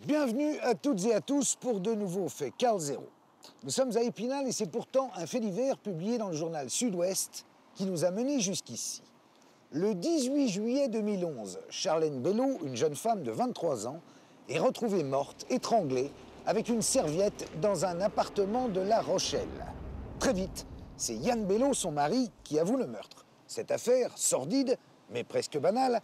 Bienvenue à toutes et à tous pour de nouveaux faits Carl Zéro. Nous sommes à Épinal et c'est pourtant un fait divers publié dans le journal Sud-Ouest qui nous a menés jusqu'ici. Le 18 juillet 2011, Charlène Bello, une jeune femme de 23 ans, est retrouvée morte, étranglée, avec une serviette dans un appartement de La Rochelle. Très vite, c'est Yann Bello, son mari, qui avoue le meurtre. Cette affaire, sordide, mais presque banale,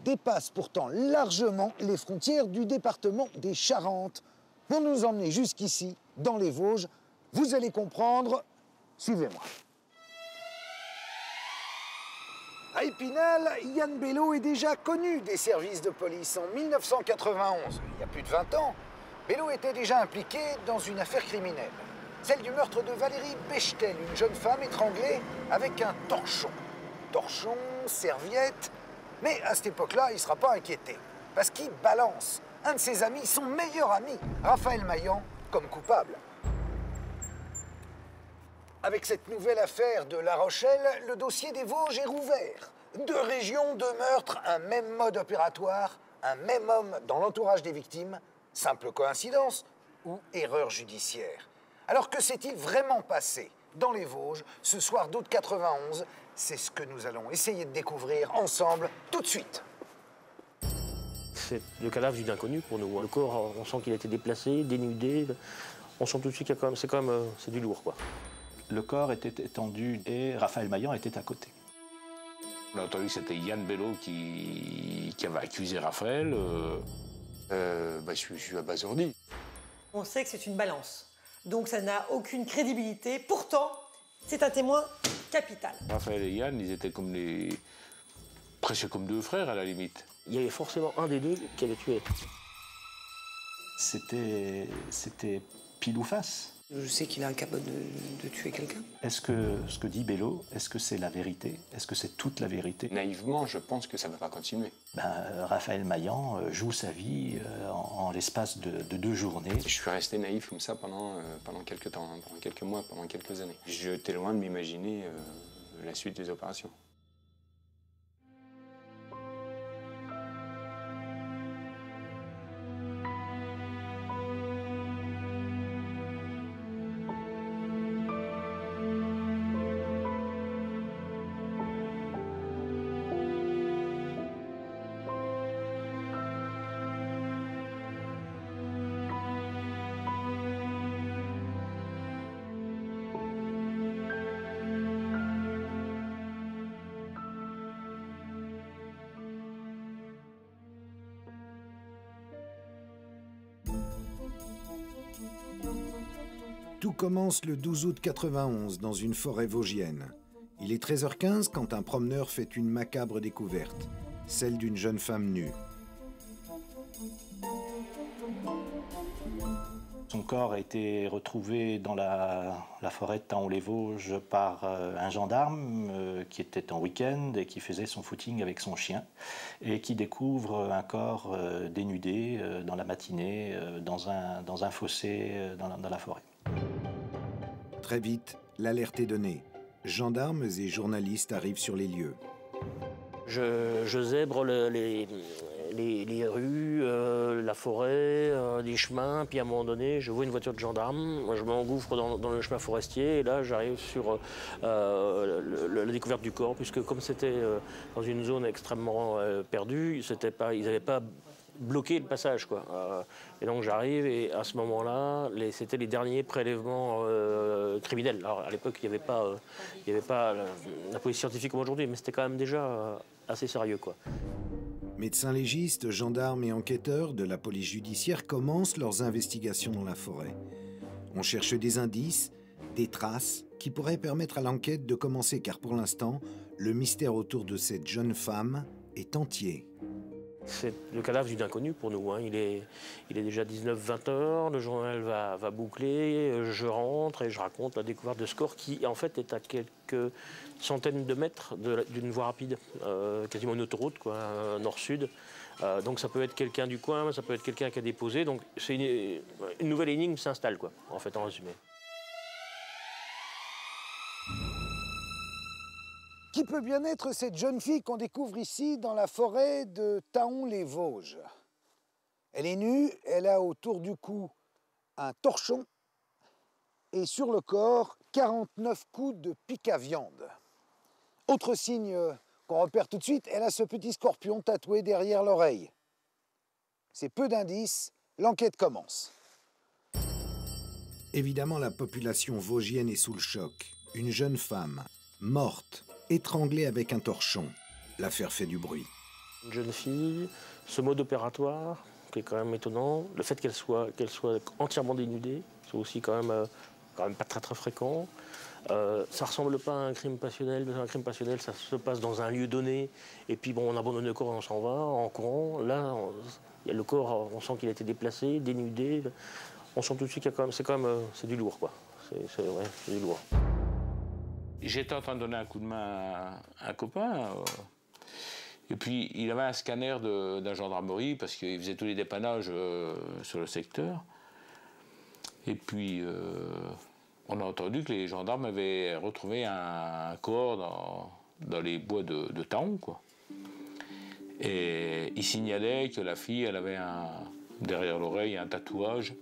dépasse pourtant largement les frontières du département des Charentes. Pour nous emmener jusqu'ici, dans les Vosges, vous allez comprendre, suivez-moi. À Épinal, Yann Bello est déjà connu des services de police. En 1991, il y a plus de 20 ans, Bello était déjà impliqué dans une affaire criminelle. Celle du meurtre de Valérie Bechtel, une jeune femme étranglée avec un torchon. Torchon, serviette. Mais à cette époque-là, il ne sera pas inquiété. Parce qu'il balance un de ses amis, son meilleur ami, Raphaël Maillan, comme coupable. Avec cette nouvelle affaire de La Rochelle, le dossier des Vosges est rouvert. Deux régions, deux meurtres, un même mode opératoire, un même homme dans l'entourage des victimes. Simple coïncidence ou erreur judiciaire? Alors que s'est-il vraiment passé dans les Vosges ce soir d'août 91? C'est ce que nous allons essayer de découvrir ensemble tout de suite. C'est le cadavre d'une inconnue pour nous. Le corps, on sent qu'il a été déplacé, dénudé. On sent tout de suite qu'il y a quand même, c'est du lourd, quoi. Le corps était étendu et Raphaël Maillan était à côté. On a entendu que c'était Yann Bello qui avait accusé Raphaël. Je suis abasourdi. On sait que c'est une balance, donc ça n'a aucune crédibilité. Pourtant, c'est un témoin capital. Raphaël et Yann, ils étaient comme presque comme deux frères à la limite. Il y avait forcément un des deux qui avait tué. C'était pile ou face. Je sais qu'il est incapable de tuer quelqu'un. Est-ce que ce que dit Bello, est-ce que c'est la vérité? Est-ce que c'est toute la vérité? Naïvement, je pense que ça ne va pas continuer. Raphaël Maillan joue sa vie en l'espace de 2 journées. Je suis resté naïf comme ça pendant quelques temps, pendant quelques mois, pendant quelques années. J'étais loin de m'imaginer la suite des opérations. Tout commence le 12 août 91 dans une forêt vosgienne. Il est 13h15 quand un promeneur fait une macabre découverte, celle d'une jeune femme nue. Son corps a été retrouvé dans la forêt de Thaon-les-Vosges par un gendarme qui était en week-end et qui faisait son footing avec son chien et qui découvre un corps dénudé dans la matinée dans un fossé dans la forêt. Très vite, l'alerte est donnée. Gendarmes et journalistes arrivent sur les lieux. Je zèbre les rues, la forêt, les chemins, puis à un moment donné, je vois une voiture de gendarme, je m'engouffre dans le chemin forestier, et là, j'arrive sur la découverte du corps, puisque comme c'était dans une zone extrêmement perdue, ils n'avaient pas bloqué le passage, quoi. Et donc j'arrive, et à ce moment-là, c'était les derniers prélèvements criminels. Alors à l'époque, il n'y avait pas la police scientifique comme aujourd'hui, mais c'était quand même déjà assez sérieux, quoi. Médecins légistes, gendarmes et enquêteurs de la police judiciaire commencent leurs investigations dans la forêt. On cherche des indices, des traces qui pourraient permettre à l'enquête de commencer, car pour l'instant, le mystère autour de cette jeune femme est entier. C'est le cadavre d'une inconnue pour nous. Il est déjà 19-20 heures, le journal va boucler, je rentre et je raconte la découverte de ce corps qui, en fait, est à quelques centaines de mètres d'une voie rapide, quasiment une autoroute, quoi, nord-sud. Donc ça peut être quelqu'un du coin, ça peut être quelqu'un qui a déposé. Donc c'est une nouvelle énigme s'installe, quoi, en fait, en résumé. Qui peut bien être cette jeune fille qu'on découvre ici dans la forêt de Thaon-les-Vosges? Elle est nue, elle a autour du cou un torchon et sur le corps 49 coups de pic à viande. Autre signe qu'on repère tout de suite, elle a ce petit scorpion tatoué derrière l'oreille. C'est peu d'indices, l'enquête commence. Évidemment, la population vosgienne est sous le choc. Une jeune femme, morte, étranglée avec un torchon. L'affaire fait du bruit. Une jeune fille, ce mode opératoire, qui est quand même étonnant. Le fait qu'elle soit entièrement dénudée, c'est aussi quand même pas très très fréquent. Ça ressemble pas à un crime passionnel. Un crime passionnel, ça se passe dans un lieu donné, et puis bon, on abandonne le corps et on s'en va en courant. Là, le corps, on sent qu'il a été déplacé, dénudé. On sent tout de suite qu'il y a quand même, c'est du lourd, quoi. C'est du lourd. J'étais en train de donner un coup de main à un copain. Et puis, il avait un scanner de la gendarmerie parce qu'il faisait tous les dépannages sur le secteur. Et puis, on a entendu que les gendarmes avaient retrouvé un corps dans les bois de Taon, quoi. Et il signalait que la fille, elle avait derrière l'oreille un tatouage,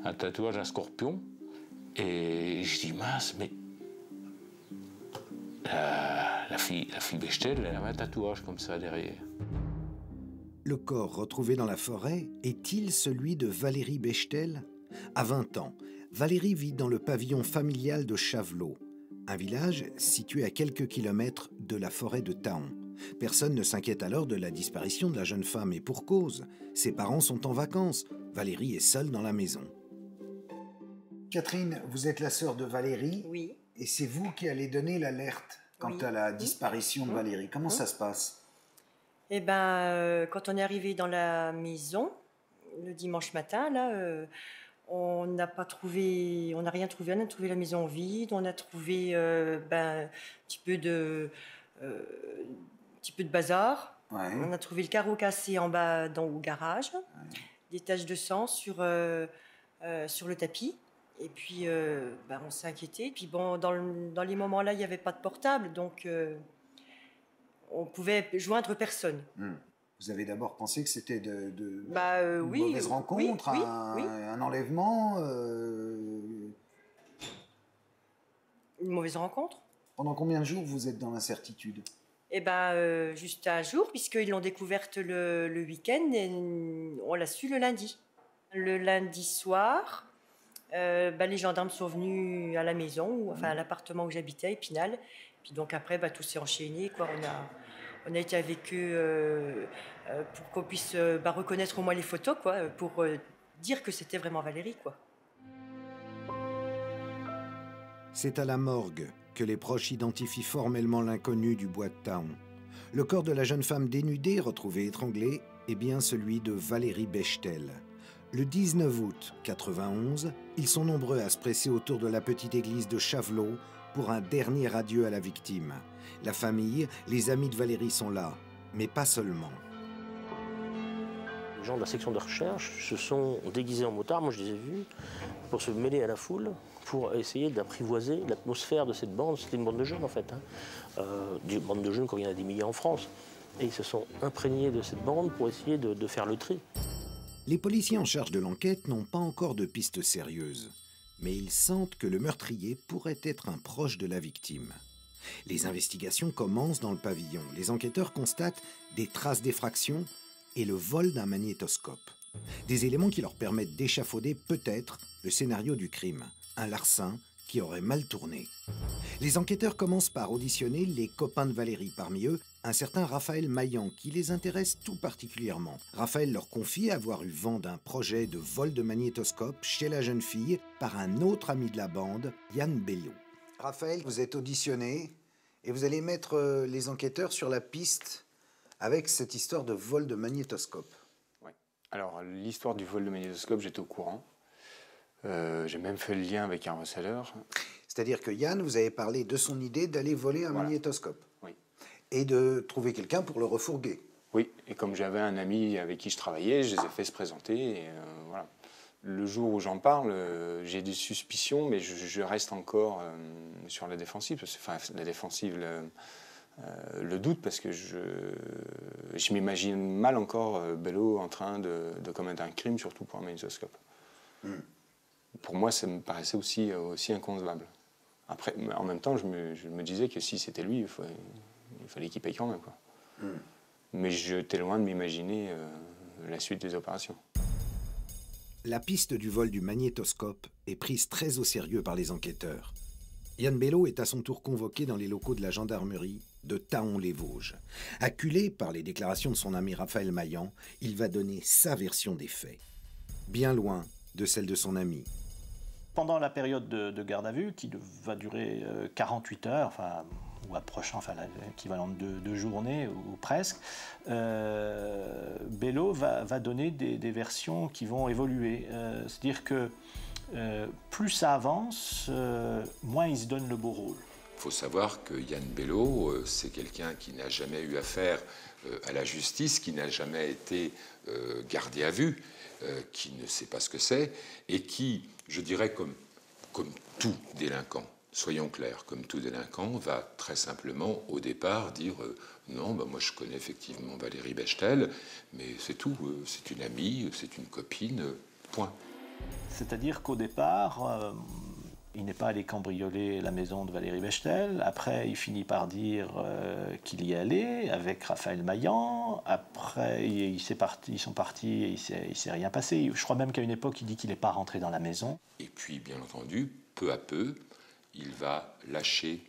un scorpion. Et je dis, mince, mais la fille Bechtel, elle avait un tatouage comme ça derrière. Le corps retrouvé dans la forêt est-il celui de Valérie Bechtel? À 20 ans, Valérie vit dans le pavillon familial de Chavelot, un village situé à quelques kilomètres de la forêt de Taon. Personne ne s'inquiète alors de la disparition de la jeune femme, et pour cause. Ses parents sont en vacances. Valérie est seule dans la maison. Catherine, vous êtes la sœur de Valérie. Oui. Et c'est vous qui allez donner l'alerte quant Oui. à la disparition de Valérie. Comment ça se passe? Eh ben, quand on est arrivé dans la maison, le dimanche matin, là, on n'a rien trouvé. On a trouvé la maison vide. On a trouvé un petit peu de bazar. Ouais. On a trouvé le carreau cassé en bas au garage. Ouais. Des taches de sang sur le tapis. Et puis, on s'est inquiété. Puis bon, dans les moments-là, il n'y avait pas de portable, donc on pouvait joindre personne. Vous avez d'abord pensé que c'était une oui, mauvaise rencontre, un enlèvement Une mauvaise rencontre. Pendant combien de jours vous êtes dans l'incertitude? Eh ben, juste un jour, puisqu'ils l'ont découverte le week-end, et on l'a su le lundi. Le lundi soir, les gendarmes sont venus à la maison, enfin à l'appartement où j'habitais, à Épinal. Puis donc après, tout s'est enchaîné, quoi. On a été avec eux pour qu'on puisse reconnaître au moins les photos, quoi, pour dire que c'était vraiment Valérie, quoi. C'est à la morgue que les proches identifient formellement l'inconnu du bois de Taon. Le corps de la jeune femme dénudée, retrouvée étranglée, est bien celui de Valérie Bechtel. Le 19 août 91, ils sont nombreux à se presser autour de la petite église de Chavelot pour un dernier adieu à la victime. La famille, les amis de Valérie sont là, mais pas seulement. Les gens de la section de recherche se sont déguisés en motards, moi je les ai vus, pour se mêler à la foule, pour essayer d'apprivoiser l'atmosphère de cette bande. C'était une bande de jeunes en fait, des bandes de jeunes comme il y en a des milliers en France. Et ils se sont imprégnés de cette bande pour essayer de faire le tri. Les policiers en charge de l'enquête n'ont pas encore de pistes sérieuses, mais ils sentent que le meurtrier pourrait être un proche de la victime. Les investigations commencent dans le pavillon. Les enquêteurs constatent des traces d'effraction et le vol d'un magnétoscope. Des éléments qui leur permettent d'échafauder peut-être le scénario du crime, un larcin qui aurait mal tourné. Les enquêteurs commencent par auditionner les copains de Valérie, parmi eux un certain Raphaël Maillan, qui les intéresse tout particulièrement. Raphaël leur confie avoir eu vent d'un projet de vol de magnétoscope chez la jeune fille par un autre ami de la bande, Yann Bello. Raphaël, vous êtes auditionné et vous allez mettre les enquêteurs sur la piste avec cette histoire de vol de magnétoscope. Oui. Alors, l'histoire du vol de magnétoscope, j'étais au courant. J'ai même fait le lien avec un receleur. C'est-à-dire que Yann, vous avez parlé de son idée d'aller voler un magnétoscope. Oui. Et de trouver quelqu'un pour le refourguer. Oui, et comme j'avais un ami avec qui je travaillais, je les ai fait se présenter. Et, voilà. Le jour où j'en parle, j'ai des suspicions, mais je reste encore sur la défensive. Enfin, la défensive, le doute parce que je m'imagine mal encore Bello en train de commettre un crime, surtout pour un magnétoscope. Pour moi, ça me paraissait aussi inconcevable. Après, en même temps, je me disais que si c'était lui, il fallait qu'il paye quand même, quoi. Mais j'étais loin de m'imaginer la suite des opérations. La piste du vol du magnétoscope est prise très au sérieux par les enquêteurs. Yann Bello est à son tour convoqué dans les locaux de la gendarmerie de Thaon-les-Vosges. Acculé par les déclarations de son ami Raphaël Maillan, il va donner sa version des faits, bien loin de celle de son ami. Pendant la période de garde à vue, qui va durer 48 heures, ou approchant, l'équivalent de 2 journées ou presque, Bello va donner des versions qui vont évoluer. C'est-à-dire que plus ça avance, moins il se donne le beau rôle. Il faut savoir que Yann Bello, c'est quelqu'un qui n'a jamais eu affaire à la justice, qui n'a jamais été gardé à vue, qui ne sait pas ce que c'est, et qui, je dirais, comme tout délinquant, soyons clairs, comme tout délinquant, va très simplement, au départ, dire non, moi je connais effectivement Valérie Bechtel, mais c'est tout, c'est une amie, c'est une copine, point. C'est-à-dire qu'au départ, il n'est pas allé cambrioler la maison de Valérie Bechtel. Après, il finit par dire qu'il y est allé avec Raphaël Maillan. Après, ils sont partis et il ne s'est rien passé. Je crois même qu'à une époque, il dit qu'il n'est pas rentré dans la maison. Et puis, bien entendu, peu à peu, il va lâcher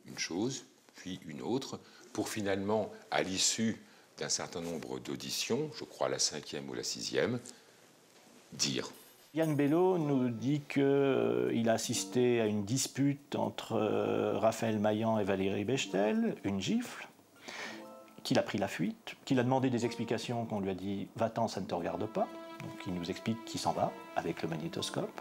une chose, puis une autre, pour finalement, à l'issue d'un certain nombre d'auditions, je crois la 5e ou la 6e, dire. Yann Bello nous dit qu'il a assisté à une dispute entre Raphaël Maillan et Valérie Bechtel, une gifle, qu'il a pris la fuite, qu'il a demandé des explications, qu'on lui a dit « va-t'en, ça ne te regarde pas ». Donc il nous explique qu'il s'en va avec le magnétoscope.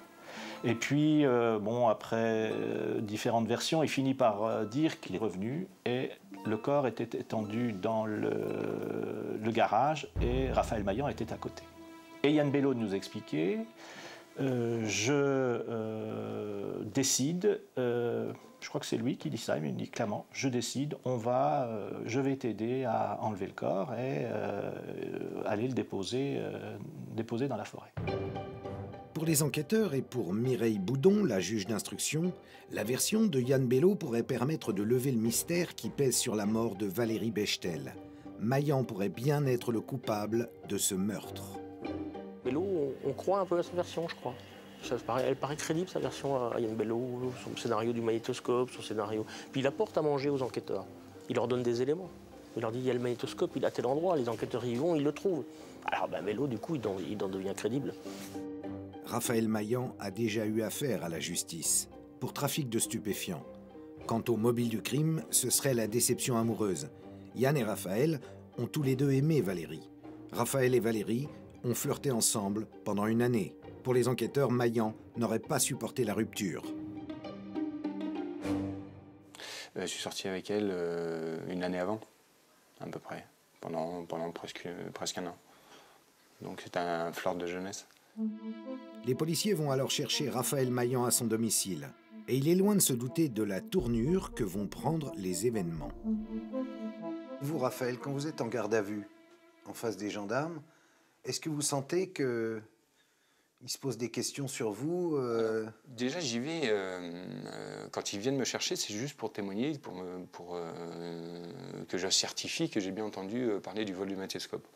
Et puis, après différentes versions, il finit par dire qu'il est revenu et le corps était étendu dans le garage et Raphaël Maillan était à côté. Et Yann Bello nous expliquait je décide, je crois que c'est lui qui dit ça, mais il dit clairement, je décide, je vais t'aider à enlever le corps et aller le déposer dans la forêt. Pour les enquêteurs et pour Mireille Boudon, la juge d'instruction, la version de Yann Bello pourrait permettre de lever le mystère qui pèse sur la mort de Valérie Bechtel. Maillan pourrait bien être le coupable de ce meurtre. Bello, on croit un peu à sa version, je crois. Elle paraît crédible, sa version à Yann Bello, son scénario du magnétoscope, son scénario. Puis il apporte à manger aux enquêteurs. Il leur donne des éléments. Il leur dit, il y a le magnétoscope, il est à tel endroit, les enquêteurs y vont, ils le trouvent. Alors Bello, du coup, il en devient crédible. Raphaël Maillan a déjà eu affaire à la justice pour trafic de stupéfiants. Quant au mobile du crime, ce serait la déception amoureuse. Yann et Raphaël ont tous les deux aimé Valérie. Raphaël et Valérie ont flirté ensemble pendant une année. Pour les enquêteurs, Maillan n'aurait pas supporté la rupture. Je suis sorti avec elle une année avant, à peu près, pendant presque un an. Donc c'est un flirt de jeunesse. Les policiers vont alors chercher Raphaël Maillan à son domicile. Et il est loin de se douter de la tournure que vont prendre les événements. Vous, Raphaël, quand vous êtes en garde à vue, en face des gendarmes, est-ce que vous sentez qu'ils se posent des questions sur vous Déjà, j'y vais. Quand ils viennent me chercher, c'est juste pour témoigner, pour que je certifie que j'ai bien entendu parler du vol du magnétoscope.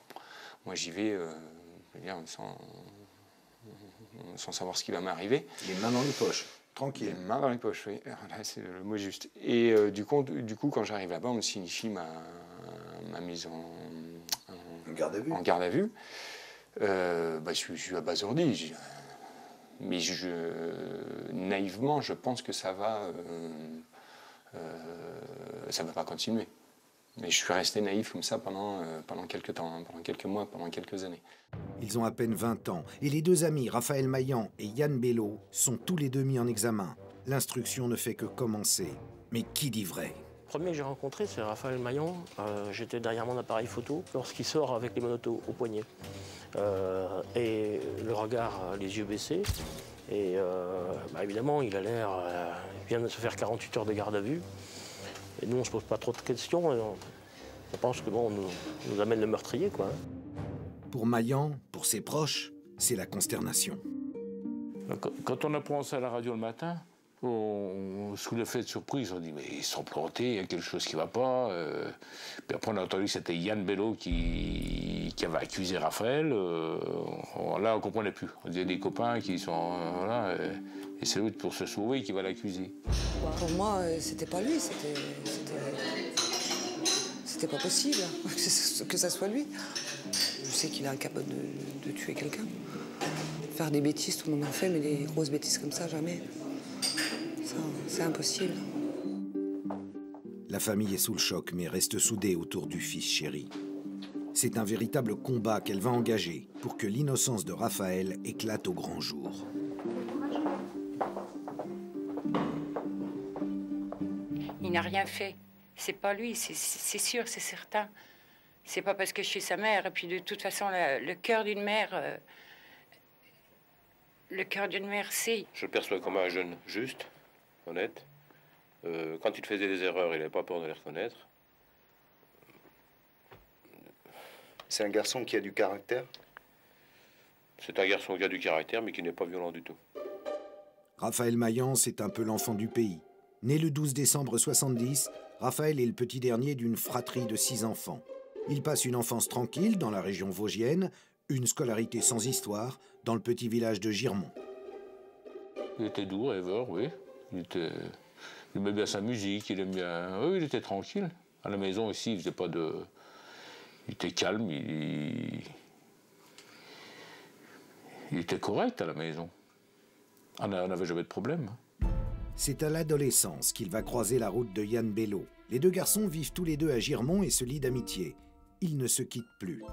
Moi, j'y vais sans savoir ce qui va m'arriver. Les mains dans les poches, tranquille. Les mains dans les poches, oui. Là, c'est le mot juste. Et du coup, quand j'arrive là-bas, on me signifie ma mise en garde à vue. Je suis abasourdi. Mais naïvement, je pense que ça va pas continuer. Mais je suis resté naïf comme ça pendant quelques temps, pendant quelques mois, pendant quelques années. Ils ont à peine 20 ans et les deux amis, Raphaël Maillan et Yann Bello, sont tous les deux mis en examen. L'instruction ne fait que commencer. Mais qui dit vrai ? Le premier que j'ai rencontré, c'est Raphaël Maillan. J'étais derrière mon appareil photo lorsqu'il sort avec les menottes au poignet. Et le regard, les yeux baissés. Et évidemment, il a l'air... il vient de se faire 48 heures de garde à vue. Et Et nous, on ne se pose pas trop de questions. Et on pense que bon, on nous amène le meurtrier, quoi. Pour Maillan, pour ses proches, c'est la consternation. Quand on apprend ça à la radio le matin, sous l'effet de surprise, on dit mais ils sont plantés, il y a quelque chose qui ne va pas. Puis après on a entendu que c'était Yann Bello qui avait accusé Raphaël. Là on ne comprenait plus. On disait des copains qui sont voilà, et c'est l'autre pour se sauver qui va l'accuser. Pour moi, c'était pas lui, c'était pas possible que ça soit lui. Je sais qu'il est incapable de tuer quelqu'un. Faire des bêtises, tout le monde en fait, mais des grosses bêtises comme ça, jamais. C'est impossible. La famille est sous le choc, mais reste soudée autour du fils chéri. C'est un véritable combat qu'elle va engager pour que l'innocence de Raphaël éclate au grand jour. Il n'a rien fait. C'est pas lui, c'est sûr, c'est certain. C'est pas parce que je suis sa mère. Et puis de toute façon, le cœur d'une mère... le cœur d'une mère, c'est... Je le perçois comme un jeune juste, honnête. Quand il faisait des erreurs, il n'avait pas peur de les reconnaître. C'est un garçon qui a du caractère? C'est un garçon qui a du caractère, mais qui n'est pas violent du tout. Raphaël Maillan, c'est un peu l'enfant du pays. Né le 12 décembre 70, Raphaël est le petit dernier d'une fratrie de 6 enfants. Il passe une enfance tranquille dans la région vosgienne, une scolarité sans histoire dans le petit village de Girmont. Il était doux, rêveur, oui. Il aimait bien sa musique, il aimait bien... Oui, il était tranquille. À la maison aussi, il faisait pas de... Il était calme, il était correct à la maison. On n'avait jamais de problème. C'est à l'adolescence qu'il va croiser la route de Yann Bello. Les deux garçons vivent tous les deux à Girmont et se lient d'amitié. Ils ne se quittent plus.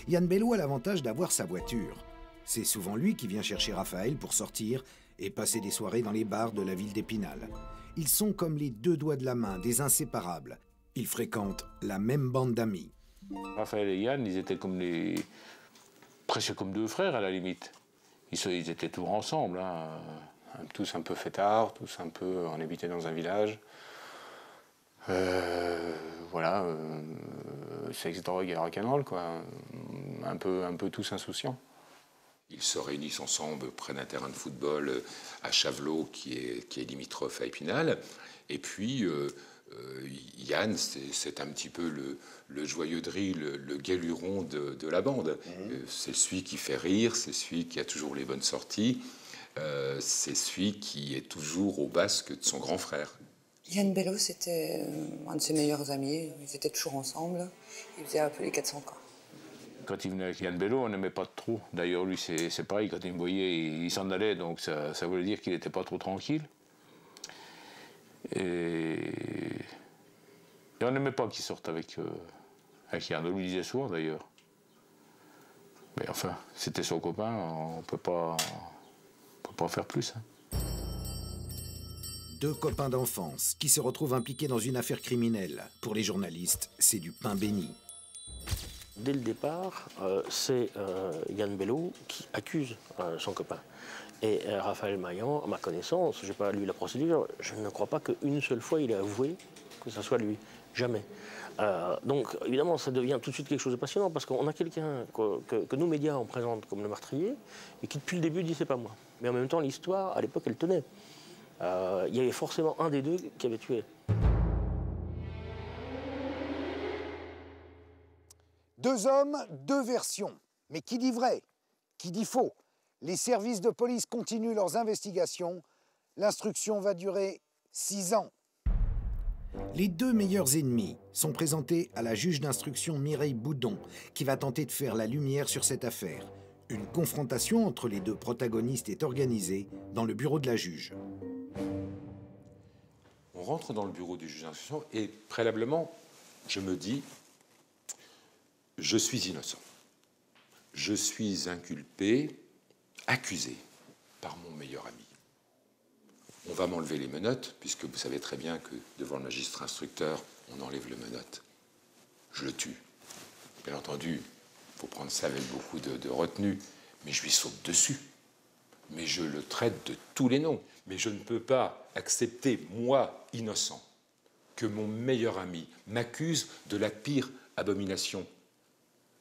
Yann Bello a l'avantage d'avoir sa voiture. C'est souvent lui qui vient chercher Raphaël pour sortir et passer des soirées dans les bars de la ville d'Épinal. Ils sont comme les deux doigts de la main, des inséparables. Ils fréquentent la même bande d'amis. Raphaël et Yann, ils étaient comme presque comme deux frères à la limite. Ils étaient toujours ensemble. Hein. Tous un peu fêtards, tous un peu... On habitait dans un village. Voilà, sexe, drogue et rock'n'roll, quoi. Un peu tous insouciants. Ils se réunissent ensemble près d'un terrain de football à Chavelot, qui est limitrophe à Épinal. Et puis, Yann, c'est un petit peu le joyeux de rire, le galuron de la bande. C'est celui qui fait rire, c'est celui qui a toujours les bonnes sorties. C'est celui qui est toujours au basque de son grand frère. Yann Bello, c'était un de ses meilleurs amis. Ils étaient toujours ensemble. Ils faisaient un peu les 400 cas. Quand il venait avec Yann Bello, on n'aimait pas trop. D'ailleurs, lui, c'est pareil. Quand il me voyait, il s'en allait. Donc ça voulait dire qu'il n'était pas trop tranquille. Et on n'aimait pas qu'il sorte avec Yann. On lui disait souvent, d'ailleurs. Mais enfin, c'était son copain. On ne peut pas faire plus. Hein. Deux copains d'enfance qui se retrouvent impliqués dans une affaire criminelle. Pour les journalistes, c'est du pain béni. Dès le départ, c'est Yann Bello qui accuse son copain. Et Raphaël Maillan, à ma connaissance, je n'ai pas lu la procédure, je ne crois pas qu'une seule fois il ait avoué que ce soit lui. Jamais. Donc, évidemment, ça devient tout de suite quelque chose de passionnant parce qu'on a quelqu'un que nous, médias, on présente comme le meurtrier et qui, depuis le début, dit « c'est pas moi ». Mais en même temps, l'histoire, à l'époque, elle tenait. Il y avait forcément un des deux qui avait tué. Deux hommes, deux versions. Mais qui dit vrai? Qui dit faux? Les services de police continuent leurs investigations. L'instruction va durer 6 ans. Les deux meilleurs ennemis sont présentés à la juge d'instruction Mireille Boudon, qui va tenter de faire la lumière sur cette affaire. Une confrontation entre les deux protagonistes est organisée dans le bureau de la juge. On rentre dans le bureau du juge d'instruction et préalablement, je me dis, je suis innocent. Je suis inculpé, accusé par mon meilleur ami. On va m'enlever les menottes, puisque vous savez très bien que devant le magistrat instructeur, on enlève les menottes. Je le tue. Bien entendu, il faut prendre ça avec beaucoup de retenue, mais je lui saute dessus. Mais je le traite de tous les noms. Mais je ne peux pas accepter, moi, innocent, que mon meilleur ami m'accuse de la pire abomination,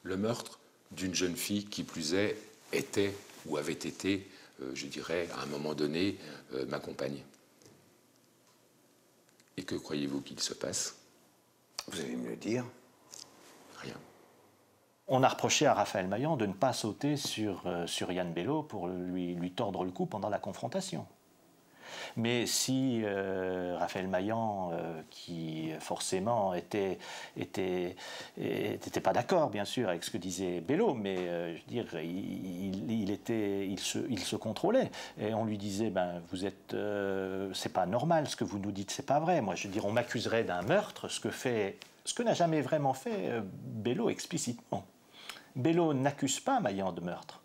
le meurtre d'une jeune fille qui plus est était ou avait été, je dirais, à un moment donné, ma compagne. Et que croyez-vous qu'il se passe? Vous allez me le dire. Rien. On a reproché à Raphaël Maillan de ne pas sauter sur Yann Bello pour lui tordre le cou pendant la confrontation. Mais si Raphaël Maillan, qui forcément était pas d'accord, bien sûr, avec ce que disait Bello, mais je veux dire, il se contrôlait. Et on lui disait, ben, vous êtes, c'est pas normal, ce que vous nous dites, c'est pas vrai. Moi, je veux dire, on m'accuserait d'un meurtre, ce que n'a jamais vraiment fait Bello explicitement. Bello n'accuse pas Maillan de meurtre.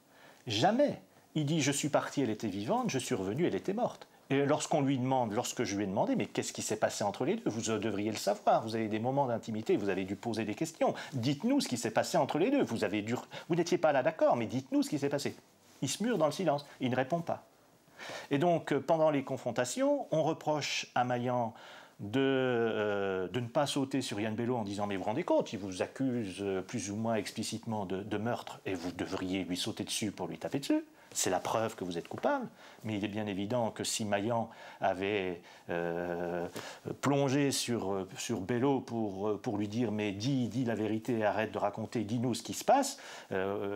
Jamais. Il dit, je suis parti, elle était vivante, je suis revenu, elle était morte. Et lorsque je lui ai demandé, mais qu'est-ce qui s'est passé entre les deux? Vous devriez le savoir, vous avez des moments d'intimité, vous avez dû poser des questions. Dites-nous ce qui s'est passé entre les deux. Vous n'étiez pas là d'accord, mais dites-nous ce qui s'est passé. Il se mure dans le silence, il ne répond pas. Et donc, pendant les confrontations, on reproche à Maillan de ne pas sauter sur Yann Bello en disant « mais vous vous rendez compte, il vous accuse plus ou moins explicitement de meurtre et vous devriez lui sauter dessus pour lui taper dessus. C'est la preuve que vous êtes coupable. » Mais il est bien évident que si Maillan avait plongé sur Bello pour lui dire « mais dis la vérité, arrête de raconter, dis-nous ce qui se passe »,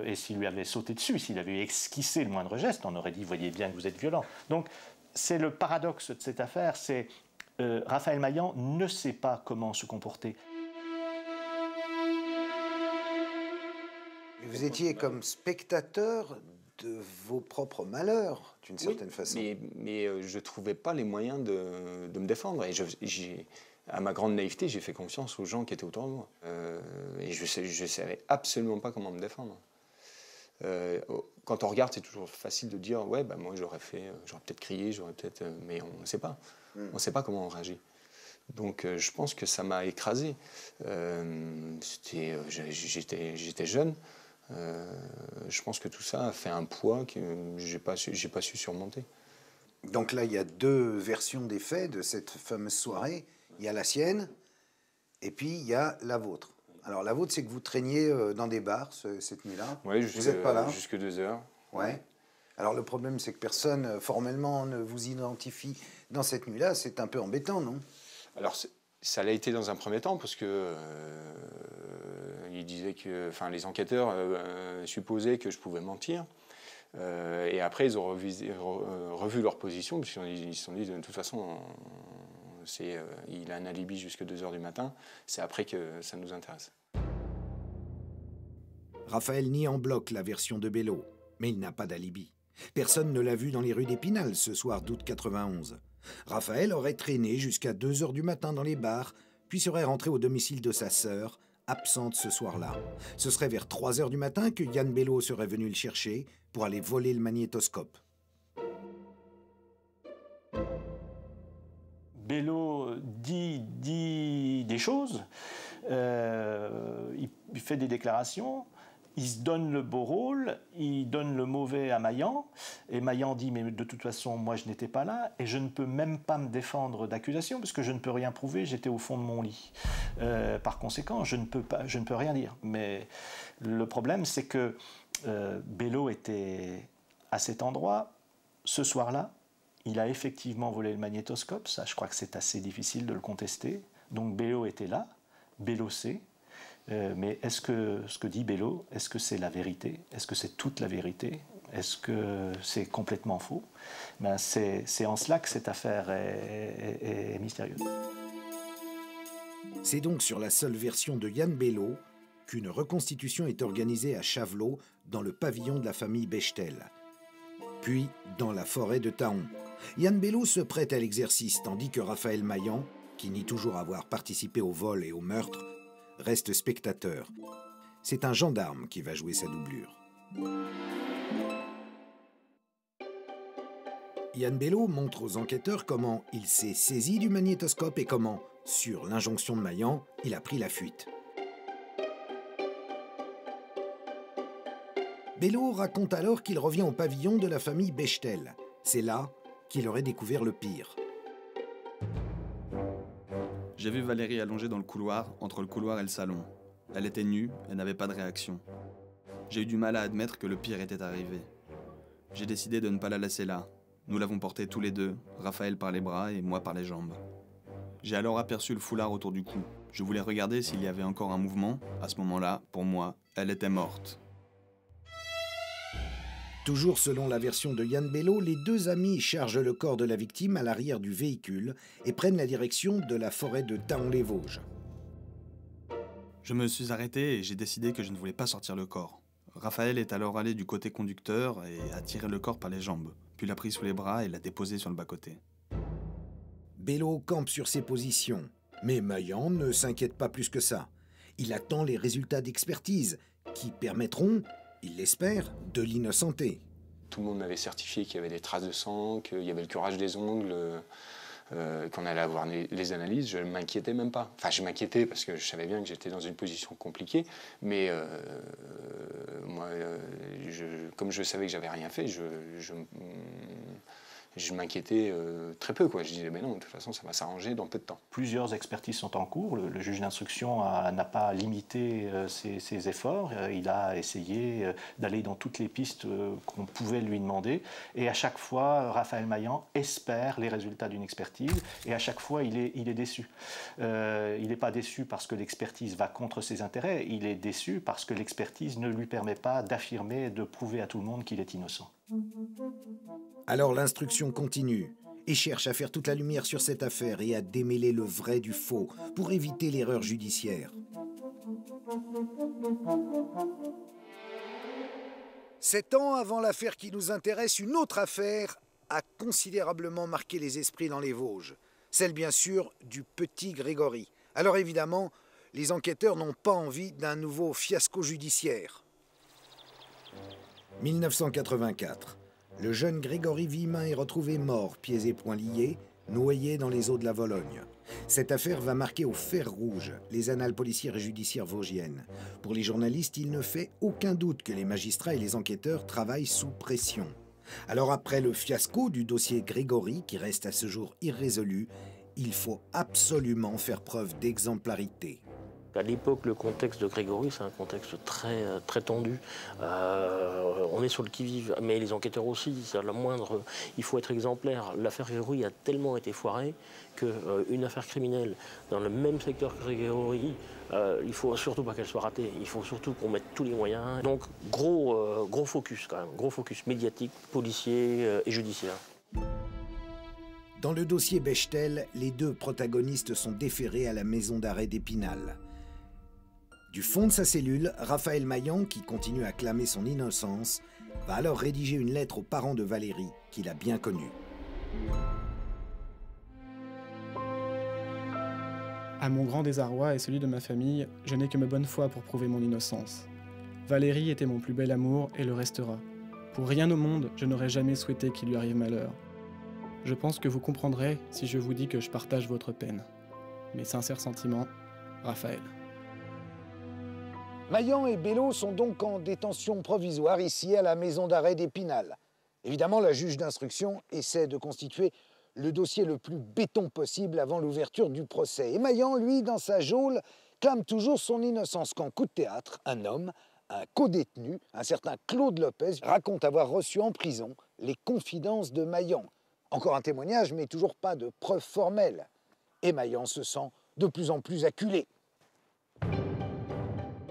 et s'il lui avait sauté dessus, s'il avait esquissé le moindre geste, on aurait dit « voyez bien que vous êtes violent ». Donc c'est le paradoxe de cette affaire, c'est Raphaël Maillan ne sait pas comment se comporter. Vous étiez comme spectateur de vos propres malheurs, d'une certaine façon. Mais je ne trouvais pas les moyens de me défendre. Et à ma grande naïveté, j'ai fait confiance aux gens qui étaient autour de moi. Et je ne savais absolument pas comment me défendre. Quand on regarde, c'est toujours facile de dire « ouais, bah, moi j'aurais peut-être crié, mais on ne sait pas. On ne sait pas comment on réagit. Donc je pense que ça m'a écrasé. J'étais jeune. Je pense que tout ça a fait un poids que j'ai pas su surmonter. Donc là, il y a deux versions des faits de cette fameuse soirée. Il y a la sienne, et puis il y a la vôtre. Alors la vôtre, c'est que vous traîniez dans des bars cette nuit-là. Oui, vous n'êtes pas là. Jusque 2 heures. Ouais. Alors le problème, c'est que personne formellement ne vous identifie dans cette nuit-là. C'est un peu embêtant, non? Alors ça l'a été dans un premier temps parce que ils disaient que, les enquêteurs supposaient que je pouvais mentir. Et après, ils ont revu leur position puisqu'ils se sont dit de toute façon, il a un alibi jusqu'à 2 heures du matin. C'est après que ça nous intéresse. Raphaël nie en bloc la version de Bello, mais il n'a pas d'alibi. Personne ne l'a vu dans les rues d'Épinal ce soir d'août 91. Raphaël aurait traîné jusqu'à 2 heures du matin dans les bars, puis serait rentré au domicile de sa sœur, absente ce soir-là. Ce serait vers 3 heures du matin que Yann Bello serait venu le chercher pour aller voler le magnétoscope. Bello dit des choses, il fait des déclarations, il se donne le beau rôle, il donne le mauvais à Maillan, et Maillan dit « mais de toute façon, moi je n'étais pas là, et je ne peux même pas me défendre d'accusation, parce que je ne peux rien prouver, j'étais au fond de mon lit. Par conséquent, je ne peux rien dire. » Mais le problème, c'est que Bello était à cet endroit, ce soir-là, il a effectivement volé le magnétoscope, ça je crois que c'est assez difficile de le contester, donc Bello était là, Bello sait. Mais est-ce que ce que dit Bello, est-ce que c'est la vérité? Est-ce que c'est toute la vérité? Est-ce que c'est complètement faux? C'est en cela que cette affaire est mystérieuse. C'est donc sur la seule version de Yann Bello qu'une reconstitution est organisée à Chavelot, dans le pavillon de la famille Bechtel. Puis dans la forêt de Taon. Yann Bello se prête à l'exercice, tandis que Raphaël Maillan, qui nie toujours avoir participé au vol et au meurtre, reste spectateur. C'est un gendarme qui va jouer sa doublure. Yann Bello montre aux enquêteurs comment il s'est saisi du magnétoscope et comment, sur l'injonction de Maillan, il a pris la fuite. Bello raconte alors qu'il revient au pavillon de la famille Bechtel. C'est là qu'il aurait découvert le pire. J'ai vu Valérie allongée dans le couloir, entre le couloir et le salon. Elle était nue et n'avait pas de réaction. J'ai eu du mal à admettre que le pire était arrivé. J'ai décidé de ne pas la laisser là. Nous l'avons portée tous les deux, Raphaël par les bras et moi par les jambes. J'ai alors aperçu le foulard autour du cou. Je voulais regarder s'il y avait encore un mouvement. À ce moment-là, pour moi, elle était morte. Toujours selon la version de Yann Bello, les deux amis chargent le corps de la victime à l'arrière du véhicule et prennent la direction de la forêt de Thaon-les-Vosges. Je me suis arrêté et j'ai décidé que je ne voulais pas sortir le corps. Raphaël est alors allé du côté conducteur et a tiré le corps par les jambes, puis l'a pris sous les bras et l'a déposé sur le bas-côté. Bello campe sur ses positions, mais Maillan ne s'inquiète pas plus que ça. Il attend les résultats d'expertise qui permettront, il l'espère, de l'innocenter. Tout le monde m'avait certifié qu'il y avait des traces de sang, qu'il y avait le curage des ongles, qu'on allait avoir les analyses. Je ne m'inquiétais même pas. Enfin, je m'inquiétais parce que je savais bien que j'étais dans une position compliquée, mais moi, comme je savais que j'avais rien fait, je m'inquiétais très peu, quoi. Je disais, mais non, de toute façon, ça va s'arranger dans peu de temps. Plusieurs expertises sont en cours. Le juge d'instruction n'a pas limité ses efforts. Il a essayé d'aller dans toutes les pistes qu'on pouvait lui demander. Et à chaque fois, Raphaël Maillan espère les résultats d'une expertise. Et à chaque fois, il est déçu. Il n'est pas déçu parce que l'expertise va contre ses intérêts. Il est déçu parce que l'expertise ne lui permet pas d'affirmer, de prouver à tout le monde qu'il est innocent. Alors l'instruction continue et cherche à faire toute la lumière sur cette affaire et à démêler le vrai du faux pour éviter l'erreur judiciaire. 7 ans avant l'affaire qui nous intéresse, une autre affaire a considérablement marqué les esprits dans les Vosges. Celle bien sûr du petit Grégory. Alors évidemment, les enquêteurs n'ont pas envie d'un nouveau fiasco judiciaire. 1984. Le jeune Grégory Villemin est retrouvé mort, pieds et poings liés, noyé dans les eaux de la Vologne. Cette affaire va marquer au fer rouge les annales policières et judiciaires vosgiennes. Pour les journalistes, il ne fait aucun doute que les magistrats et les enquêteurs travaillent sous pression. Alors après le fiasco du dossier Grégory, qui reste à ce jour irrésolu, il faut absolument faire preuve d'exemplarité. À l'époque, le contexte de Grégory, c'est un contexte très tendu. On est sur le qui-vive, mais les enquêteurs aussi. C'est la moindre. Il faut être exemplaire. L'affaire Grégory a tellement été foirée qu'une affaire criminelle dans le même secteur que Grégory, il ne faut surtout pas qu'elle soit ratée. Il faut surtout qu'on mette tous les moyens. Donc, gros focus quand même. Gros focus médiatique, policier et judiciaire. Dans le dossier Bechtel, les deux protagonistes sont déférés à la maison d'arrêt d'Épinal. Du fond de sa cellule, Raphaël Maillan, qui continue à clamer son innocence, va alors rédiger une lettre aux parents de Valérie, qu'il a bien connue. À mon grand désarroi et celui de ma famille, je n'ai que ma bonne foi pour prouver mon innocence. Valérie était mon plus bel amour et le restera. Pour rien au monde, je n'aurais jamais souhaité qu'il lui arrive malheur. Je pense que vous comprendrez si je vous dis que je partage votre peine. Mes sincères sentiments, Raphaël. Maillan et Bello sont donc en détention provisoire ici à la maison d'arrêt d'Épinal. Évidemment, la juge d'instruction essaie de constituer le dossier le plus béton possible avant l'ouverture du procès. Et Maillan, lui, dans sa geôle, clame toujours son innocence quand, coup de théâtre, un homme, un codétenu, un certain Claude Lopez, raconte avoir reçu en prison les confidences de Maillan. Encore un témoignage, mais toujours pas de preuves formelles. Et Maillan se sent de plus en plus acculé.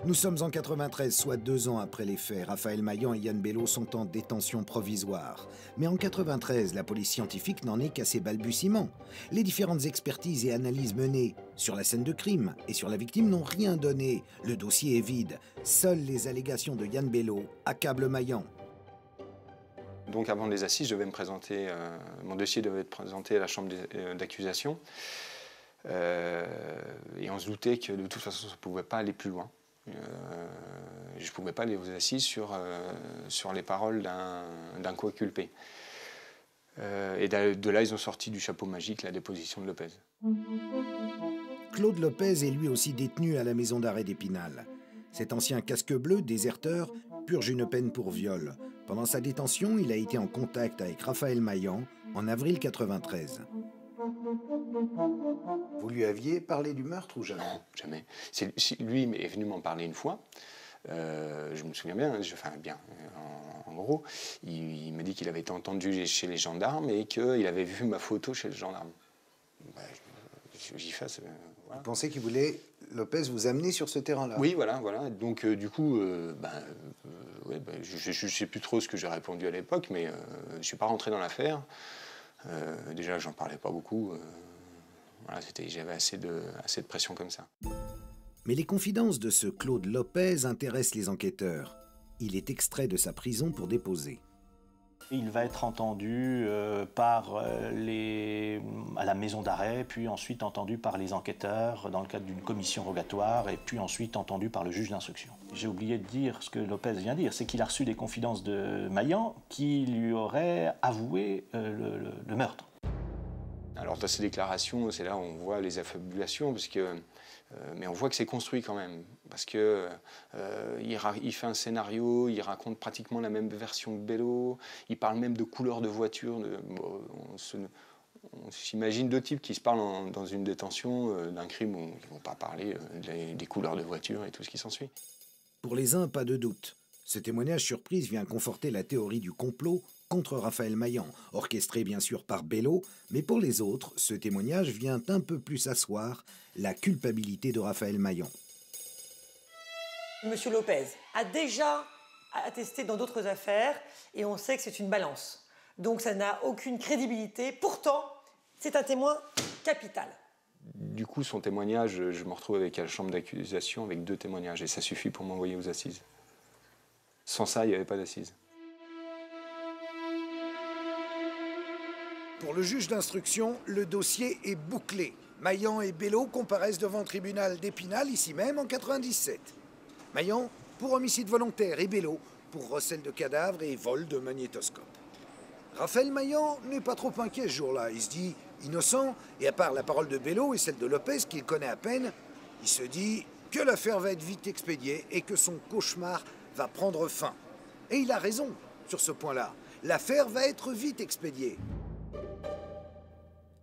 Nous sommes en 93, soit 2 ans après les faits. Raphaël Maillan et Yann Bello sont en détention provisoire. Mais en 93, la police scientifique n'en est qu'à ses balbutiements. Les différentes expertises et analyses menées sur la scène de crime et sur la victime n'ont rien donné. Le dossier est vide. Seules les allégations de Yann Bello accablent Maillan. Donc avant les assises, je devais me présenter, mon dossier devait être présenté à la chambre d'accusation. Et on se doutait que de toute façon, ça ne pouvait pas aller plus loin. Je ne pouvais pas aller aux assises sur les paroles d'un co-inculpé. Et de là, ils ont sorti du chapeau magique la déposition de Lopez. Claude Lopez est lui aussi détenu à la maison d'arrêt d'Épinal. Cet ancien casque bleu, déserteur, purge une peine pour viol. Pendant sa détention, il a été en contact avec Raphaël Maillan en avril 93. Vous lui aviez parlé du meurtre ou jamais? Non, jamais. Lui est venu m'en parler une fois. Je me souviens bien, en gros, il m'a dit qu'il avait été entendu chez les gendarmes et qu'il avait vu ma photo chez le gendarme. Ben, j'y fasse. Voilà. Vous pensez qu'il voulait, Lopez, vous amener sur ce terrain-là? Oui, voilà. Donc, du coup, je ne sais plus trop ce que j'ai répondu à l'époque, mais je ne suis pas rentré dans l'affaire. Déjà, j'en parlais pas beaucoup. Voilà, j'avais assez de pression comme ça. Mais les confidences de ce Claude Lopez intéressent les enquêteurs. Il est extrait de sa prison pour déposer. Il va être entendu à la maison d'arrêt, puis ensuite entendu par les enquêteurs dans le cadre d'une commission rogatoire, et puis ensuite entendu par le juge d'instruction. J'ai oublié de dire ce que Lopez vient de dire, c'est qu'il a reçu des confidences de Maillan qui lui aurait avoué le meurtre. Alors dans ces déclarations, c'est là où on voit les affabulations, mais on voit que c'est construit quand même, parce que il fait un scénario, il raconte pratiquement la même version que Bello, il parle même de couleurs de voiture. On s'imagine deux types qui se parlent dans une détention d'un crime où ils ne vont pas parler des couleurs de voiture et tout ce qui s'ensuit. Pour les uns, pas de doute. Ce témoignage surprise vient conforter la théorie du complot contre Raphaël Maillan, orchestré bien sûr par Bello, mais pour les autres, ce témoignage vient un peu plus asseoir la culpabilité de Raphaël Maillan. Monsieur Lopez a déjà attesté dans d'autres affaires et on sait que c'est une balance. Donc ça n'a aucune crédibilité. Pourtant, c'est un témoin capital. Du coup, son témoignage, je me retrouve avec la chambre d'accusation avec 2 témoignages et ça suffit pour m'envoyer aux assises. Sans ça, il n'y avait pas d'assises. Pour le juge d'instruction, le dossier est bouclé. Maillan et Bello comparaissent devant le tribunal d'Épinal, ici même, en 97. Maillan pour homicide volontaire et Bello pour recel de cadavres et vol de magnétoscope. Raphaël Maillan n'est pas trop inquiet ce jour-là. Il se dit innocent, et à part la parole de Bello et celle de Lopez, qu'il connaît à peine, il se dit que l'affaire va être vite expédiée et que son cauchemar va prendre fin. Et il a raison sur ce point-là. L'affaire va être vite expédiée.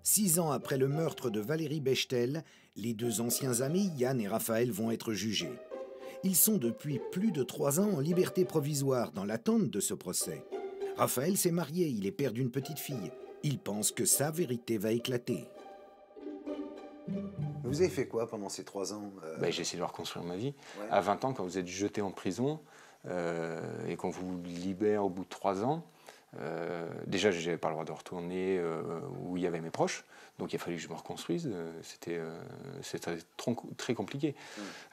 6 ans après le meurtre de Valérie Bechtel, les 2 anciens amis, Yann et Raphaël, vont être jugés. Ils sont depuis plus de 3 ans en liberté provisoire dans l'attente de ce procès. Raphaël s'est marié, il est père d'une petite fille. Il pense que sa vérité va éclater. Vous avez fait quoi pendant ces 3 ans J'ai essayé de reconstruire ma vie. Ouais. À 20 ans, quand vous êtes jeté en prison et qu'on vous libère au bout de 3 ans, déjà, je n'avais pas le droit de retourner où il y avait mes proches. Donc, il a fallu que je me reconstruise. C'était très compliqué.